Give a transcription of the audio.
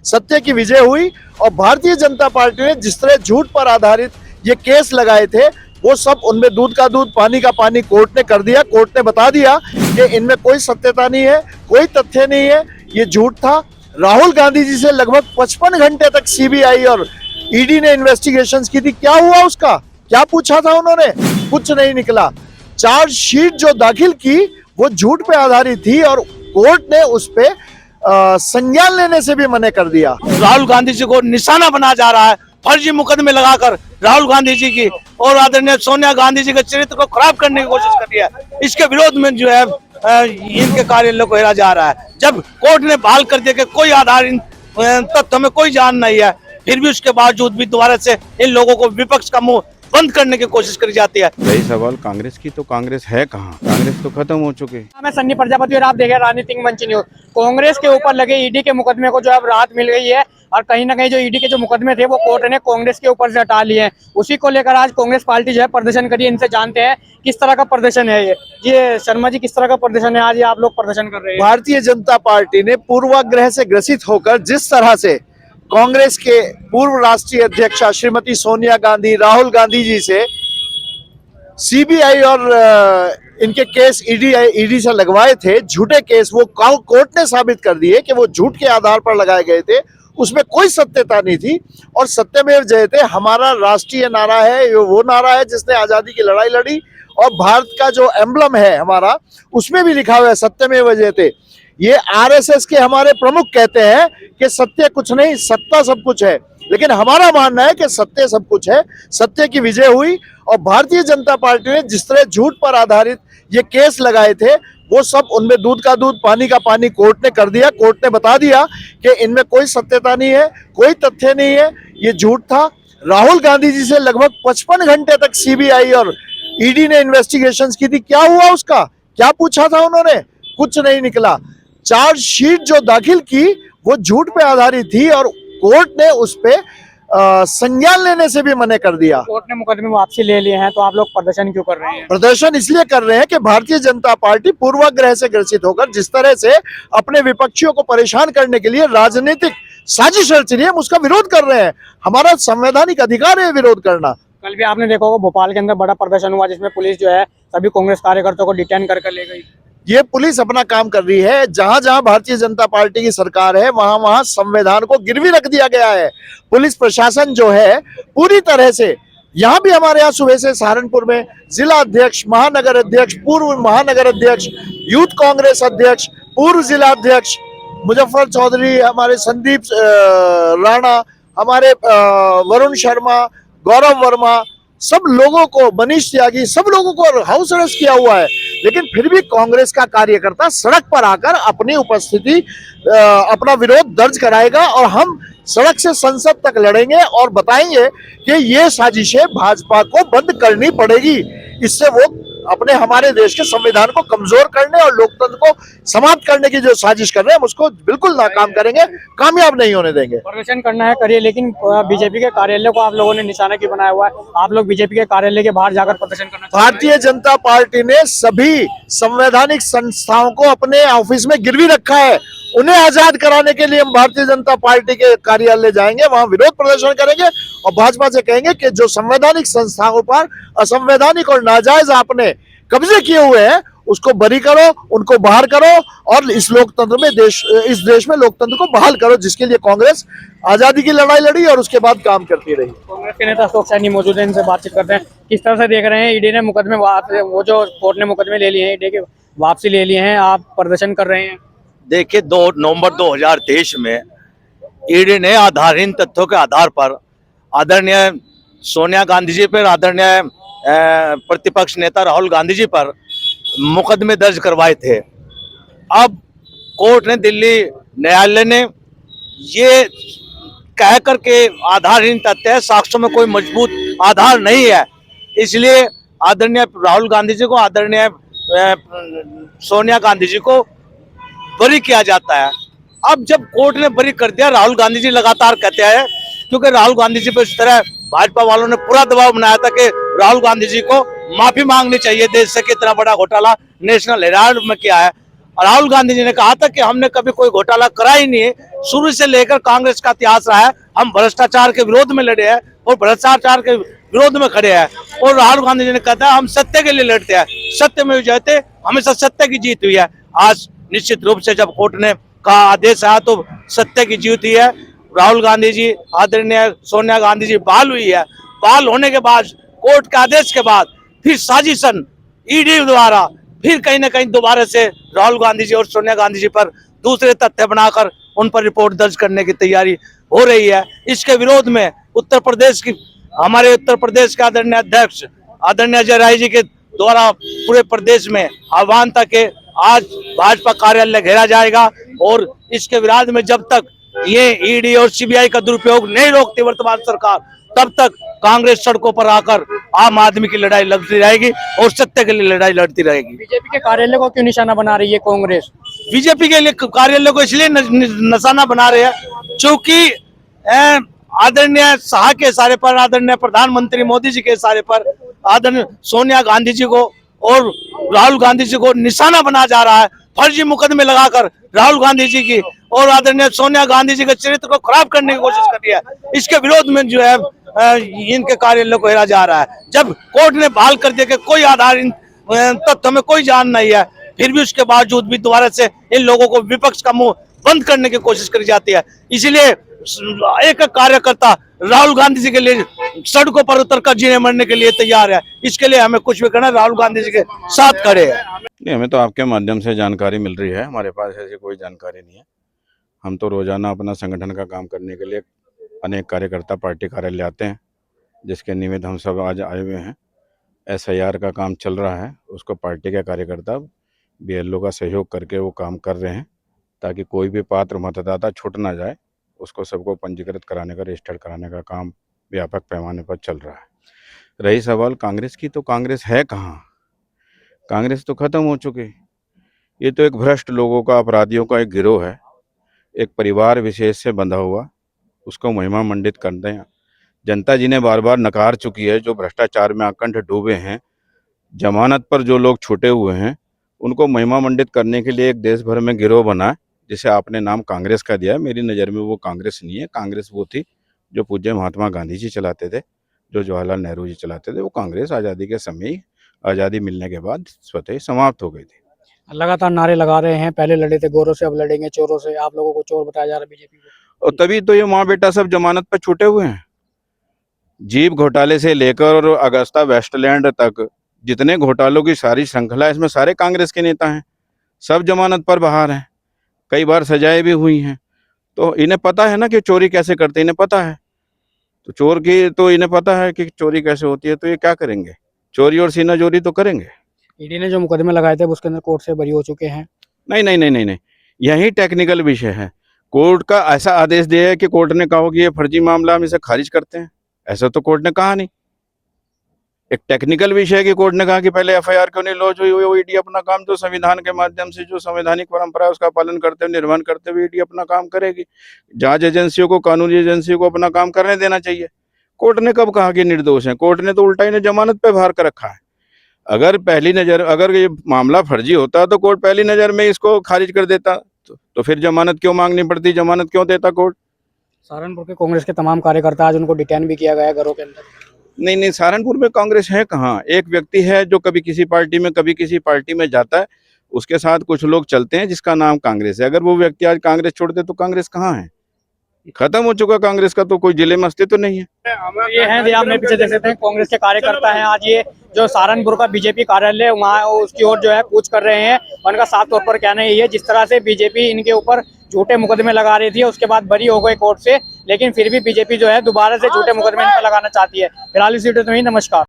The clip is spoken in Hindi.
सत्य की विजय हुई और भारतीय जनता पार्टी ने जिस तरह झूठ पर आधारित ये केस लगाए थे वो सब उनमें दूध का दूध पानी का पानी कोर्ट ने कर दिया। कोर्ट ने बता दिया कि इनमें कोई सत्यता नहीं है, कोई तथ्य नहीं है, ये झूठ था। राहुल गांधी जी से लगभग 55 घंटे तक सीबीआई और ईडी ने इन्वेस्टिगेशंस की थी। क्या हुआ उसका? क्या पूछा था उन्होंने? कुछ नहीं निकला। चार्जशीट जो दाखिल की वो झूठ पे आधारित थी और कोर्ट ने उस पे संज्ञान लेने से भी मना कर दिया। राहुल गांधी जी को निशाना बना जा रहा है, फर्जी मुकदमे लगाकर राहुल गांधी जी की और आदरणीय सोनिया गांधी जी के चरित्र को खराब करने की कोशिश कर रही है। इसके विरोध में जो है इनके कार्यालय को घेरा जा रहा है। जब कोर्ट ने बहाल कर दिया कि कोई आधार इन तथ्यों में कोई जान नहीं है, फिर भी उसके बावजूद भी दोबारा से इन लोगों को विपक्ष का मुंह बंद करने की कोशिश करी जाती है। यही सवाल कांग्रेस की, तो कांग्रेस है कहाँ? कांग्रेस तो खत्म हो चुकी है। मैं सन्नी प्रजापति और आप देख रहे हैं राजनीतिक मंच न्यूज। कांग्रेस के ऊपर लगे ईडी के मुकदमे को जो अब राहत मिल गई है और कहीं ना कहीं जो ईडी के जो मुकदमे थे वो कोर्ट ने कांग्रेस के ऊपर से हटा लिए हैं। उसी को लेकर आज कांग्रेस पार्टी जो है प्रदर्शन करी। इनसे जानते हैं किस तरह का प्रदर्शन है ये शर्मा जी, किस तरह का प्रदर्शन है आज ये आप लोग प्रदर्शन कर रहे हैं? भारतीय जनता पार्टी ने पूर्वाग्रह से ग्रसित होकर जिस तरह से कांग्रेस के पूर्व राष्ट्रीय अध्यक्षा श्रीमती सोनिया गांधी, राहुल गांधी जी से सीबीआई और इनके केस ईडी से लगवाए थे, झूठे केस, वो कोर्ट ने साबित कर दिए कि वो झूठ के आधार पर लगाए गए थे, उसमें कोई सत्यता नहीं थी। और सत्यमेव जयते हमारा राष्ट्रीय नारा है, वो नारा है जिसने आजादी की लड़ाई लड़ी और भारत का जो एम्बलम है हमारा उसमें भी लिखा हुआ है सत्यमेव जयते। ये आरएसएस के हमारे प्रमुख कहते हैं कि सत्य कुछ नहीं, सत्ता सब कुछ है, लेकिन हमारा मानना है कि सत्य सब कुछ है। सत्य की विजय हुई और भारतीय जनता पार्टी ने जिस तरह झूठ पर आधारित ये केस लगाए थे वो सब उनमें दूध का दूध पानी का पानी कोर्ट ने कर दिया। कोर्ट ने बता दिया कि इनमें कोई सत्यता नहीं है, कोई तथ्य नहीं है, ये झूठ था। राहुल गांधी जी से लगभग 55 घंटे तक सीबीआई और ईडी ने इन्वेस्टिगेशंस की थी। क्या हुआ उसका? क्या पूछा था उन्होंने? कुछ नहीं निकला। चार्जशीट जो दाखिल की वो झूठ पे आधारित थी और कोर्ट ने उस पे संज्ञान लेने से भी मना कर दिया। कोर्ट ने मुकदमे वापसी ले लिए हैं, तो आप लोग प्रदर्शन क्यों कर रहे हैं? प्रदर्शन इसलिए कर रहे हैं कि भारतीय जनता पार्टी पूर्वाग्रह से ग्रसित होकर जिस तरह से अपने विपक्षियों को परेशान करने के लिए राजनीतिक साजिश रच रही है, हम उसका विरोध कर रहे हैं। हमारा संवैधानिक अधिकार है विरोध करना। कल भी आपने देखा होगा भोपाल के अंदर बड़ा प्रदर्शन हुआ जिसमें पुलिस जो है सभी कांग्रेस कार्यकर्ताओं को डिटेन करके ले गई। ये पुलिस अपना काम कर रही है। जहां जहां भारतीय जनता पार्टी की सरकार है वहां वहां संविधान को गिरवी रख दिया गया है। पुलिस प्रशासन जो है पूरी तरह से, यहाँ भी हमारे यहाँ सुबह से सहारनपुर में जिला अध्यक्ष, महानगर अध्यक्ष, पूर्व महानगर अध्यक्ष, यूथ कांग्रेस अध्यक्ष, पूर्व जिला अध्यक्ष मुजफ्फर चौधरी, हमारे संदीप राणा, हमारे वरुण शर्मा, गौरव वर्मा, सब लोगों को, मनीष त्यागी, सब लोगों को हाउस अरेस्ट किया हुआ है। लेकिन फिर भी कांग्रेस का कार्यकर्ता सड़क पर आकर अपनी उपस्थिति, अपना विरोध दर्ज कराएगा और हम सड़क से संसद तक लड़ेंगे और बताएंगे कि ये साजिशें भाजपा को बंद करनी पड़ेगी। इससे वो अपने हमारे देश के संविधान को कमजोर करने और लोकतंत्र को समाप्त करने की जो साजिश कर रहे हैं हम उसको बिल्कुल नाकाम करेंगे, कामयाब नहीं होने देंगे। प्रदर्शन करना है करिए, लेकिन बीजेपी के कार्यालय को आप लोगों ने निशाना क्यों बनाया हुआ है? आप लोग बीजेपी के कार्यालय के बाहर जाकर प्रदर्शन करना। भारतीय जनता पार्टी ने सभी संवैधानिक संस्थाओं को अपने ऑफिस में गिरवी रखा है। उन्हें आजाद कराने के लिए हम भारतीय जनता पार्टी के कार्यालय जाएंगे, वहां विरोध प्रदर्शन करेंगे और भाजपा से कहेंगे कि जो संवैधानिक संस्थाओं पर असंवैधानिक और नाजायज आपने कब्जे किए हुए हैं उसको बरी करो, उनको बाहर करो और इस लोकतंत्र में इस देश में लोकतंत्र को बहाल करो, जिसके लिए कांग्रेस आजादी की लड़ाई लड़ी और उसके बाद काम करती रही। कांग्रेस के नेता अशोक सैनी मौजूद है, इनसे बातचीत करते हैं। किस तरह से देख रहे हैं ईडी ने मुकदमे, वो जो कोर्ट ने मुकदमे ले लिए हैं, ईडी के वापसी ले लिए हैं, आप प्रदर्शन कर रहे हैं? देखिए, 2 नवंबर 2023 में ईडी ने आधारहीन तथ्यों के आधार पर आदरणीय सोनिया गांधी जी पर, आदरणीय प्रतिपक्ष नेता राहुल गांधी जी पर मुकदमे दर्ज करवाए थे। अब कोर्ट ने, दिल्ली न्यायालय ने ये कह करके आधारहीन तथ्य है, साक्ष्यों में कोई मजबूत आधार नहीं है, इसलिए आदरणीय राहुल गांधी जी को, आदरणीय सोनिया गांधी जी को बरी किया जाता है। अब जब कोर्ट ने बरी कर दिया, राहुल गांधी जी लगातार कहते हैं, क्योंकि राहुल गांधी जी पर इस तरह भाजपा वालों ने पूरा दबाव बनाया था कि राहुल गांधी जी को माफी मांगनी चाहिए देश से कि इतना बड़ा घोटाला नेशनल हेराल्ड में किया है। और राहुल गांधी जी ने कहा था कि हमने कभी कोई घोटाला करा ही नहीं है। शुरू से लेकर कांग्रेस का इतिहास रहा है, हम भ्रष्टाचार के विरोध में लड़े हैं और भ्रष्टाचार के विरोध में खड़े हैं। और राहुल गांधी जी ने कहा था हम सत्य के लिए लड़ते हैं, सत्य में जयते, हमेशा सत्य की जीत हुई है। आज निश्चित रूप से जब कोर्ट ने का आदेश आया तो सत्य की जीत हुई है। राहुल गांधी जी, आदरणीय सोनिया गांधी जी बहाल हुई है। बहाल होने के बाद, कोर्ट के आदेश के बाद फिर साजिशन ईडी द्वारा फिर कहीं ना कहीं दोबारा से राहुल गांधी जी और सोनिया गांधी जी पर दूसरे तथ्य बनाकर उन पर रिपोर्ट दर्ज करने की तैयारी हो रही है। इसके विरोध में उत्तर प्रदेश की, हमारे उत्तर प्रदेश के आदरणीय अध्यक्ष आदरणीय अजय राय जी के द्वारा पूरे प्रदेश में आह्वान था कि आज भाजपा कार्यालय घेरा जाएगा और इसके विरोध में जब तक ये ईडी और सीबीआई का दुरुपयोग नहीं रोकती वर्तमान सरकार, तब तक कांग्रेस सड़कों पर आकर आम आदमी की लड़ाई लड़ती रहेगी और सत्य के लिए लड़ाई लड़ती रहेगी। बीजेपी के कार्यालय को क्यों निशाना बना रही है कांग्रेस? बीजेपी के लिए कार्यालय को इसलिए निशाना बना रहे हैं क्योंकि आदरणीय शाह के इशारे पर, आदरणीय प्रधानमंत्री मोदी जी के इशारे पर आदरणीय सोनिया गांधी जी को और राहुल गांधी जी को निशाना बना जा रहा है। फर्जी मुकदमे लगाकर राहुल गांधी जी की और आदरणीय सोनिया गांधी जी के चरित्र को खराब करने की कोशिश कर रही है। इसके विरोध में जो है इनके कार्यालय को घेरा जा रहा है। जब कोर्ट ने बहाल कर दिया कि कोई आधार तथ्य में कोई जान नहीं है, फिर भी उसके बावजूद भी दोबारा से इन लोगों को विपक्ष का मुंह बंद करने की कोशिश करी जाती है। इसलिए एक कार्यकर्ता राहुल गांधी जी के लिए सड़कों पर उतरकर जीने मरने के लिए तैयार है। इसके लिए हमें कुछ भी करना, राहुल गांधी जी के साथ खड़े हैं। नहीं, हमें तो आपके माध्यम से जानकारी मिल रही है, हमारे पास ऐसी कोई जानकारी नहीं है। हम तो रोजाना अपना संगठन का काम करने के लिए अनेक कार्यकर्ता पार्टी कार्यालय आते हैं, जिसके निमित्त हम सब आज आए हुए हैं। SIR का काम चल रहा है, उसको पार्टी के कार्यकर्ता BLO का सहयोग करके वो काम कर रहे हैं, ताकि कोई भी पात्र मतदाता छूट ना जाए। उसको सबको पंजीकृत कराने का, रजिस्टर कराने का काम व्यापक पैमाने पर चल रहा है। रही सवाल कांग्रेस की, तो कांग्रेस है कहाँ? कांग्रेस तो खत्म हो चुकी। ये तो एक भ्रष्ट लोगों का, अपराधियों का एक गिरोह है, एक परिवार विशेष से बंधा हुआ, उसको महिमा मंडित करते हैं। जनता जी ने बार बार नकार चुकी है। जो भ्रष्टाचार में आकंठ डूबे हैं, जमानत पर जो लोग छूटे हुए हैं, उनको महिमा मंडित करने के लिए एक देश भर में गिरोह बना, जिसे आपने नाम कांग्रेस का दिया है। मेरी नज़र में वो कांग्रेस नहीं है। कांग्रेस वो थी जो पूज्य महात्मा गांधी जी चलाते थे, जो जवाहरलाल नेहरू जी चलाते थे। वो कांग्रेस आज़ादी के समय, आज़ादी मिलने के बाद स्वतः ही समाप्त हो गई थी। लगातार नारे लगा रहे हैं, पहले लड़े थे गोरों से, अब लड़ेंगे चोरों से। आप लोगों को चोर बताया जा रहा है बीजेपी को, और तभी तो ये माँ बेटा सब जमानत पर छूटे हुए हैं। जीप घोटाले से लेकर और अगस्ता वेस्टलैंड तक जितने घोटालों की सारी श्रृंखला है, इसमें सारे कांग्रेस के नेता हैं, सब जमानत पर बाहर हैं, कई बार सजाएं भी हुई हैं। तो इन्हें पता है ना कि चोरी कैसे करते हैं, इन्हें पता है। तो चोर की तो इन्हें पता है कि चोरी कैसे होती है, तो ये क्या करेंगे? चोरी और सीना चोरी तो करेंगे। ईडी ने जो मुकदमे लगाए थे उसके अंदर कोर्ट से बरी हो चुके हैं। नहीं नहीं नहीं नहीं नहीं, यही टेक्निकल विषय है। कोर्ट का ऐसा आदेश दिया है कि कोर्ट ने कहा कि ये फर्जी मामला, हम इसे खारिज करते हैं, ऐसा तो कोर्ट ने कहा नहीं। एक टेक्निकल विषय है कि कोर्ट ने कहा कि पहले FIR क्यों नहीं लॉन्च हुई। वो ईडी अपना काम जो संविधान के माध्यम से, जो संवैधानिक परंपरा है उसका पालन करते हुए, निर्वहन करते हुए ईडी अपना काम करेगी। जांच एजेंसियों को, कानूनी एजेंसियों को अपना काम करने देना चाहिए। कोर्ट ने कब कहा कि निर्दोष है? कोर्ट ने तो उल्टा इन्हें जमानत पे बाहर कर रखा है। अगर ये मामला फर्जी होता तो कोर्ट पहली नज़र में इसको खारिज कर देता, तो फिर जमानत क्यों मांगनी पड़ती, जमानत क्यों देता कोर्ट? सहारनपुर के कांग्रेस के तमाम कार्यकर्ता आज उनको डिटेन भी किया गया है घरों के अंदर। नहीं, सहारनपुर में कांग्रेस है कहाँ? एक व्यक्ति है जो कभी किसी पार्टी में, कभी किसी पार्टी में जाता है, उसके साथ कुछ लोग चलते हैं जिसका नाम कांग्रेस है। अगर वो व्यक्ति आज कांग्रेस छोड़ दे तो कांग्रेस कहाँ है? खत्म हो चुका कांग्रेस का, तो कोई जिले में अस्तित्व तो नहीं है। ये हैं, आप मेरे पीछे देख सकते हैं, कांग्रेस के कार्यकर्ता हैं। आज ये जो सहारनपुर का बीजेपी कार्यालय वहाँ उसकी ओर जो है कूच कर रहे हैं। उनका साफ तौर पर कहना यही है, जिस तरह से बीजेपी इनके ऊपर झूठे मुकदमे लगा रही थी, उसके बाद बरी हो गए कोर्ट से, लेकिन फिर भी बीजेपी जो है दोबारा से झूठे मुकदमे इन पर लगाना चाहती है। फिलहाल इस वीडियो में ही, नमस्कार।